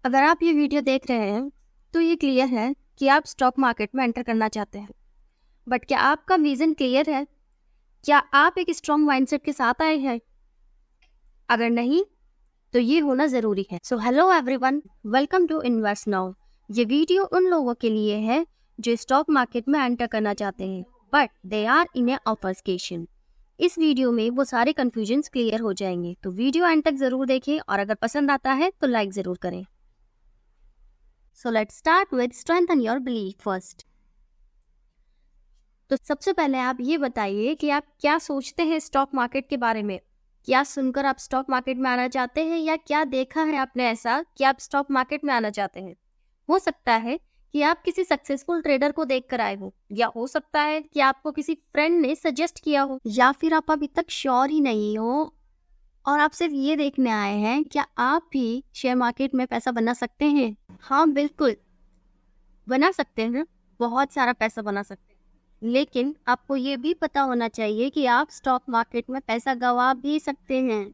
अगर आप ये वीडियो देख रहे हैं तो ये क्लियर है कि आप स्टॉक मार्केट में एंटर करना चाहते हैं। बट क्या आपका विजन क्लियर है? क्या आप एक स्ट्रॉन्ग माइंडसेट के साथ आए हैं? अगर नहीं तो ये होना ज़रूरी है। So hello everyone, welcome to invest now. ये वीडियो उन लोगों के लिए है जो स्टॉक मार्केट में एंटर करना चाहते हैं बट दे आर इन ए ऑफर्सकेशन। इस वीडियो में वो सारे कंफ्यूजन्स क्लियर हो जाएंगे, तो वीडियो एंड तक ज़रूर देखें और अगर पसंद आता है तो लाइक ज़रूर करें। So let's start with strengthen your belief first. तो सबसे पहले आप ये बताइए कि आप क्या सोचते हैं स्टॉक मार्केट के बारे में। क्या सुनकर आप स्टॉक मार्केट में आना चाहते हैं या क्या देखा है आपने ऐसा कि आप स्टॉक मार्केट में आना चाहते हैं? हो सकता है कि आप किसी सक्सेसफुल ट्रेडर को देखकर आए हो, या हो सकता है कि आपको किसी फ्रेंड ने सजेस्ट किया हो, या फिर आप अभी तक श्योर ही नहीं हो और आप सिर्फ ये देखने आए हैं क्या आप भी शेयर मार्केट में पैसा बना सकते हैं। हाँ, बिल्कुल बना सकते हैं, बहुत सारा पैसा बना सकते हैं, लेकिन आपको ये भी पता होना चाहिए कि आप स्टॉक मार्केट में पैसा गंवा भी सकते हैं।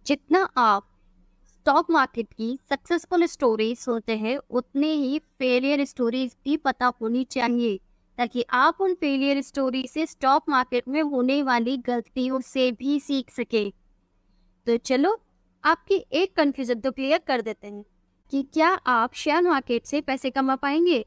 जितना आप स्टॉक मार्केट की सक्सेसफुल स्टोरी सुनते हैं उतने ही फेलियर स्टोरीज भी पता होनी चाहिए, ताकि आप उन फेलियर स्टोरी से स्टॉक मार्केट में होने वाली गलतियों से भी सीख सके। तो चलो आपकी एक कंफ्यूजन तो क्लियर कर देते हैं कि क्या आप शेयर मार्केट से पैसे कमा पाएंगे।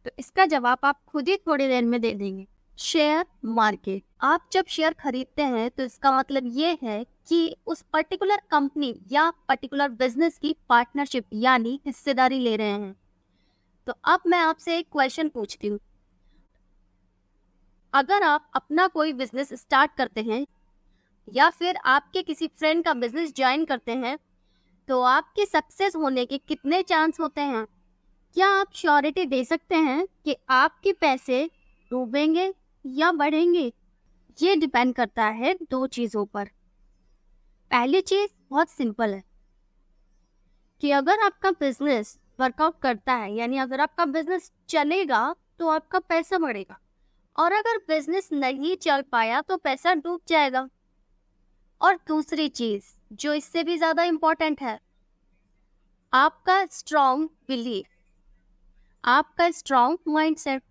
तो इसका जवाब आप खुद ही थोड़ी देर में दे देंगे। शेयर मार्केट, आप जब शेयर खरीदते हैं तो इसका मतलब ये है कि उस पर्टिकुलर कंपनी या पर्टिकुलर बिजनेस की पार्टनरशिप यानी हिस्सेदारी ले रहे हैं। तो अब मैं आपसे एक क्वेश्चन पूछती हूँ, अगर आप अपना कोई बिजनेस स्टार्ट करते हैं या फिर आपके किसी फ्रेंड का बिजनेस ज्वाइन करते हैं तो आपके सक्सेस होने के कितने चांस होते हैं? क्या आप श्योरिटी दे सकते हैं कि आपके पैसे डूबेंगे या बढ़ेंगे? ये डिपेंड करता है दो चीज़ों पर। पहली चीज़ बहुत सिंपल है कि अगर आपका बिजनेस वर्कआउट करता है, यानी अगर आपका बिजनेस चलेगा तो आपका पैसा बढ़ेगा, और अगर बिजनेस नहीं चल पाया तो पैसा डूब जाएगा। और दूसरी चीज़ जो इससे भी ज़्यादा इम्पोर्टेंट है, आपका स्ट्रॉन्ग बिलीफ, आपका स्ट्रॉन्ग माइंडसेट।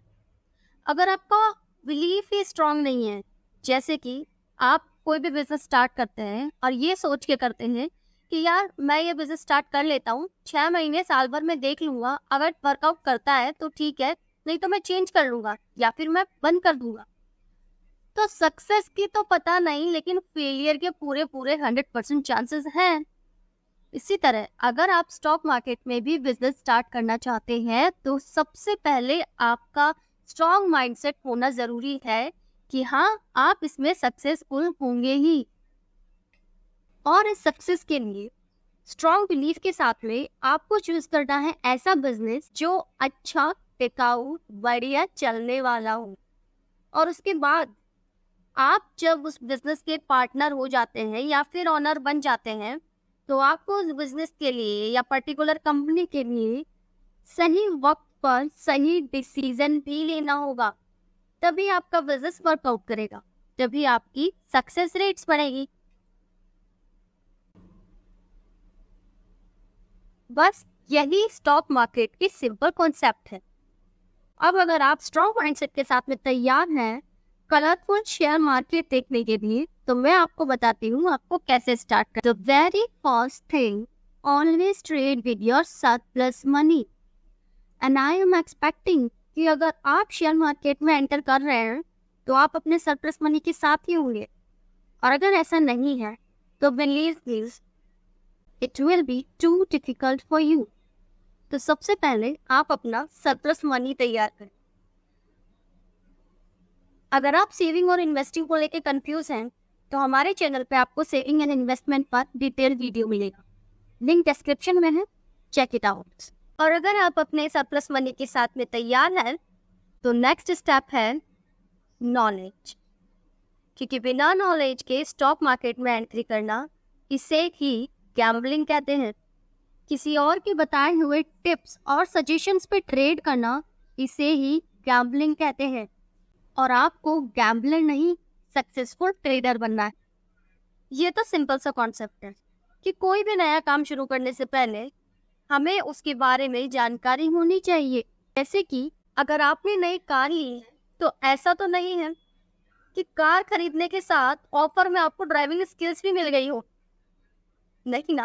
अगर आपका बिलीफ ही स्ट्रॉन्ग नहीं है, जैसे कि आप कोई भी बिजनेस स्टार्ट करते हैं और ये सोच के करते हैं कि यार मैं ये बिजनेस स्टार्ट कर लेता हूँ, 6 महीने साल भर में देख लूँगा, अगर वर्कआउट करता है तो ठीक है, नहीं तो मैं चेंज कर लूँगा या फिर मैं बंद कर दूँगा। तो सक्सेस की तो पता नहीं, लेकिन फेलियर के पूरे 100% चांसेस हैं। इसी तरह अगर आप स्टॉक मार्केट में भी बिजनेस स्टार्ट करना चाहते हैं तो सबसे पहले आपका स्ट्रॉन्ग माइंडसेट होना ज़रूरी है कि हाँ, आप इसमें सक्सेसफुल होंगे ही। और इस सक्सेस के लिए स्ट्रॉन्ग बिलीफ के साथ में आपको चूज करना है ऐसा बिजनेस जो अच्छा, टिकाऊ, बढ़िया चलने वाला हो। और उसके बाद आप जब उस बिजनेस के पार्टनर हो जाते हैं या फिर ऑनर बन जाते हैं तो आपको उस बिजनेस के लिए या पर्टिकुलर कंपनी के लिए सही वक्त पर सही डिसीजन भी लेना होगा। तभी आपका बिजनेस वर्कआउट करेगा, तभी आपकी सक्सेस रेट्स बढ़ेगी। बस यही स्टॉक मार्केट की सिंपल कॉन्सेप्ट है। अब अगर आप स्ट्रॉन्ग माइंडसेट के साथ में तैयार हैं कलरफुल शेयर मार्केट देखने के लिए, तो मैं आपको बताती हूँ आपको कैसे स्टार्ट कर। The very first thing, always trade with your surplus money. And I am expecting कि अगर आप शेयर मार्केट में एंटर कर रहे हैं तो आप अपने सरप्लस मनी के साथ ही होंगे, और अगर ऐसा नहीं है तो believe please it will be too difficult for you. तो सबसे पहले आप अपना सरप्लस मनी तैयार करें। अगर आप सेविंग और इन्वेस्टिंग को लेकर कंफ्यूज हैं तो हमारे चैनल पे आपको सेविंग एंड इन्वेस्टमेंट पर डिटेल वीडियो मिलेगा, लिंक डिस्क्रिप्शन में है, चेक इट आउट। और अगर आप अपने सरप्लस मनी के साथ में तैयार हैं तो नेक्स्ट स्टेप है नॉलेज, क्योंकि बिना नॉलेज के स्टॉक मार्केट में एंट्री करना, इसे ही गैम्बलिंग कहते हैं। किसी और के बताए हुए टिप्स और सजेशंस पे ट्रेड करना, इसे ही गैम्बलिंग कहते हैं। और आपको गैम्बलर नहीं, सक्सेसफुल ट्रेडर बनना है। ये तो सिंपल सा कॉन्सेप्ट है कि कोई भी नया काम शुरू करने से पहले हमें उसके बारे में जानकारी होनी चाहिए। जैसे कि अगर आपने नई कार ली है तो ऐसा तो नहीं है कि कार खरीदने के साथ ऑफर में आपको ड्राइविंग स्किल्स भी मिल गई हो। नहीं ना,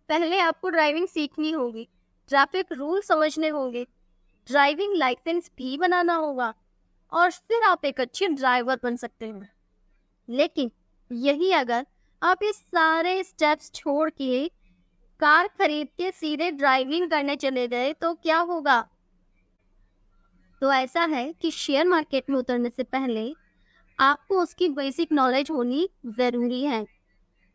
पहले आपको ड्राइविंग सीखनी होगी, ट्रैफिक रूल समझने होंगे, ड्राइविंग लाइसेंस भी बनाना होगा और फिर आप एक अच्छे ड्राइवर बन सकते हैं। लेकिन यही अगर आप ये सारे स्टेप्स छोड़ के कार खरीद के सीधे ड्राइविंग करने चले गए तो क्या होगा? तो ऐसा है कि शेयर मार्केट में उतरने से पहले आपको उसकी बेसिक नॉलेज होनी जरूरी है।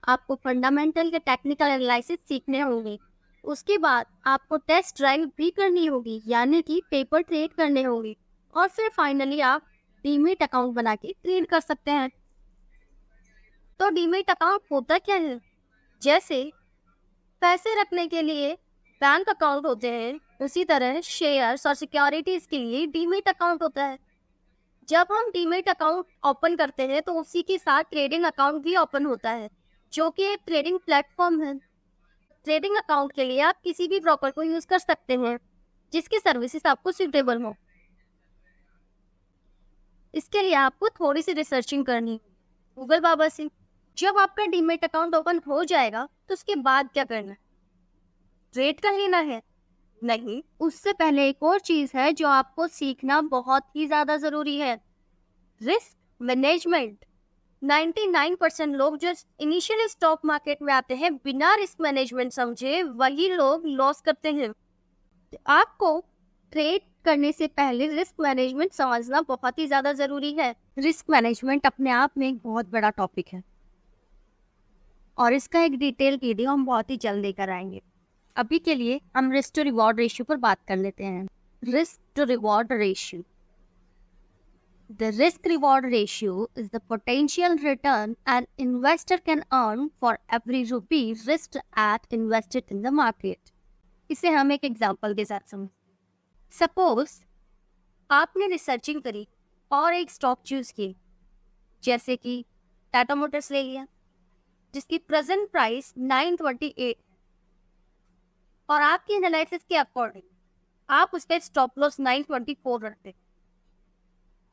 आपको फंडामेंटल या टेक्निकल एनालिसिस सीखने होंगे। उसके बाद आपको टेस्ट ड्राइव भी करनी होगी, यानी कि पेपर ट्रेड करने होंगे। और फिर फाइनली आप डीमेट अकाउंट बना के ट्रेड कर सकते हैं। तो डीमेट अकाउंट होता क्या है? जैसे पैसे रखने के लिए बैंक अकाउंट होते हैं, उसी तरह शेयर्स और सिक्योरिटीज के लिए डीमेट अकाउंट होता है। जब हम डीमेट अकाउंट ओपन करते हैं तो उसी के साथ ट्रेडिंग अकाउंट भी ओपन होता है, जो कि एक ट्रेडिंग प्लेटफॉर्म है। ट्रेडिंग अकाउंट के लिए आप किसी भी ब्रोकर को यूज कर सकते हैं जिसकी सर्विसेज आपको सूटेबल हो। इसके लिए आपको थोड़ी सी रिसर्चिंग करनी गूगल बाबा से। जब आपका डीमेट अकाउंट ओपन हो जाएगा तो उसके बाद क्या करना है? ट्रेड कर लेना है? नहीं, उससे पहले एक और चीज है जो आपको सीखना बहुत ही ज्यादा जरूरी है, रिस्क मैनेजमेंट। 99% लोग जो इनिशियली स्टॉक मार्केट में आते हैं बिना रिस्क मैनेजमेंट समझे, वही लोग लॉस करते हैं। तो आपको ट्रेड करने से पहले रिस्क मैनेजमेंट समझना बहुत ही ज्यादा जरूरी है। रिस्क मैनेजमेंट अपने आप में एक बहुत बड़ा टॉपिक है और इसका एक डिटेल वीडियो हम बहुत ही जल्द लेकर आएंगे। अभी के लिए हम रिस्क टू रिवॉर्ड रेशियो पर बात कर लेते हैं। Risk to reward ratio. The risk-reward ratio is the potential return an investor can earn for every rupee risked at invested in the market. इसे हम एक एग्जांपल के साथ समझ। सपोज आपने रिसर्चिंग करी और एक स्टॉक चूज की, जैसे कि टाटा मोटर्स ले लिया, जिसकी प्रेजेंट प्राइस 928 और आपकी एनालिसिस के अकॉर्डिंग आप उस पर स्टॉप लॉस 924 रखते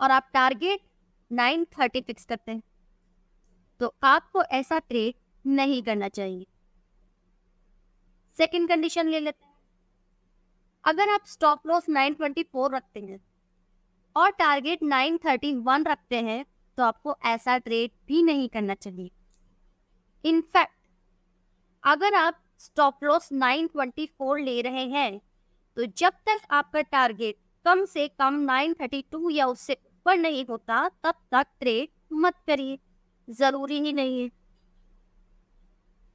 और आप टारगेट 930 फिक्स करते हैं, तो आपको ऐसा ट्रेड नहीं करना चाहिए। सेकंड कंडीशन ले लेते हैं। अगर आप स्टॉप लॉस 924 रखते हैं और टारगेट 931 रखते हैं तो आपको ऐसा ट्रेड भी नहीं करना चाहिए। इनफैक्ट अगर आप स्टॉप लॉस 924 ले रहे हैं तो जब तक आपका टारगेट कम से कम 932 या उससे ऊपर नहीं होता तब तक ट्रेड मत करिए, जरूरी ही नहीं है।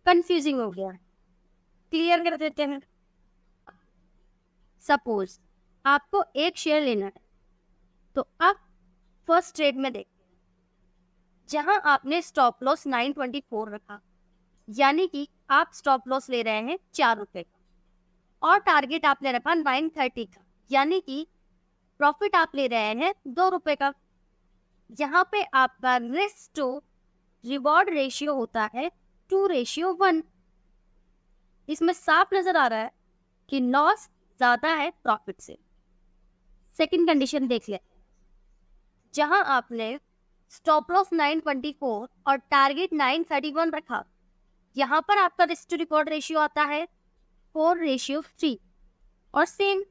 कंफ्यूजिंग हो गया, क्लियर कर देते हैं। सपोज आपको एक शेयर लेना है तो आप फर्स्ट ट्रेड में देखते हैं जहां आपने स्टॉप लॉस 924 रखा, यानी कि आप स्टॉप लॉस ले रहे हैं 4 रुपए का और टारगेट आपने रखा 930 का, यानी कि प्रॉफिट आप ले रहे हैं 2 रुपए का। यहाँ पे आपका रिस्क टू रिवॉर्ड रेशियो होता है 2:1। इसमें साफ नजर आ रहा है कि लॉस ज्यादा है प्रॉफिट से। सेकंड कंडीशन देख ले, जहां आपने स्टॉप लॉस 924 और टारगेट 931 रखा, यहाँ पर आपका रिस्क टू रिवॉर्ड रेशियो आता है 4:3 और सेम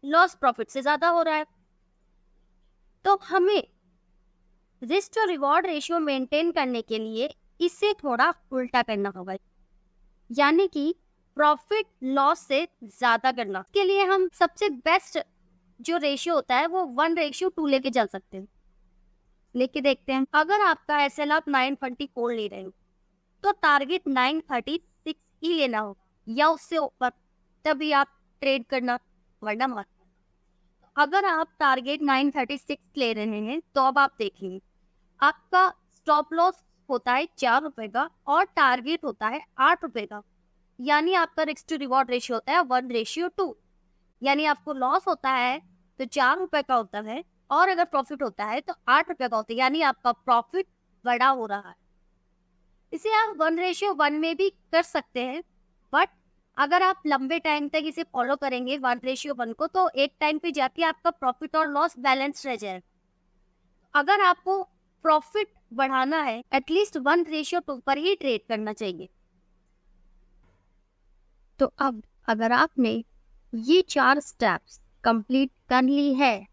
लॉस प्रॉफिट से ज्यादा हो रहा है। तो हमें risk to reward ratio maintain करने के लिए इससे थोड़ा उल्टा करना होगा, यानी कि प्रॉफिट लॉस से ज्यादा करना। के लिए हम सबसे बेस्ट जो रेशियो होता है वो 1:2 लेके चल सकते हैं। लेके देखते हैं, अगर आपका एसएल आप 924 ले रहे हो तो टारगेट 936 ही लेना होगा या उससे ऊपर, तभी आप ट्रेड करना, वरना मत। अगर आप टारगेट 936 ले रहे हैं तो अब आप देखेंगे आपका स्टॉप लॉस होता है 4 रुपए का और टारगेट होता है 8 रुपए का, यानी आपका रिस्क टू रिवॉर्ड रेशियो होता है 1:2। यानी आपको लॉस होता है तो 4 रुपए का होता है और अगर प्रॉफिट होता है तो 8 रुपए का होता है, यानी आपका प्रॉफिट बड़ा हो रहा है। इसे आप 1:1 में भी कर सकते हैं, बट अगर आप लंबे टाइम तक इसे फॉलो करेंगे 1:1 को, तो एक टाइम पे जाके आपका प्रॉफिट और लॉस बैलेंस रह जाए। अगर आपको प्रॉफिट बढ़ाना है, एटलीस्ट 1:2 पर ही ट्रेड करना चाहिए। तो अब अगर आपने ये 4 स्टेप्स कंप्लीट कर ली है,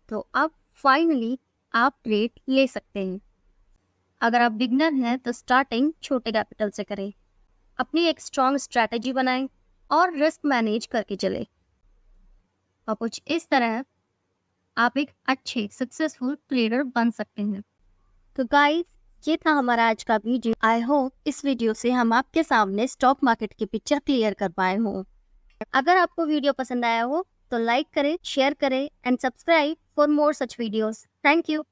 तो अब फाइनली आप ट्रेड ले सकते हैं। अगर आप बिगनर हैं तो स्टार्टिंग छोटे कैपिटल से करें, अपनी एक स्ट्रॉन्ग स्ट्रैटेजी बनाएं और रिस्क मैनेज करके चलें। और कुछ इस तरह आप एक अच्छे सक्सेसफुल ट्रेडर बन सकते हैं। तो गाइस, ये था हमारा आज का वीडियो। आई होप इस वीडियो से हम आपके सामने स्टॉक मार्केट की पिक्चर क्लियर कर पाए हों। अगर आपको वीडियो पसंद आया हो तो लाइक करें, शेयर करें and subscribe for more such videos. Thank you.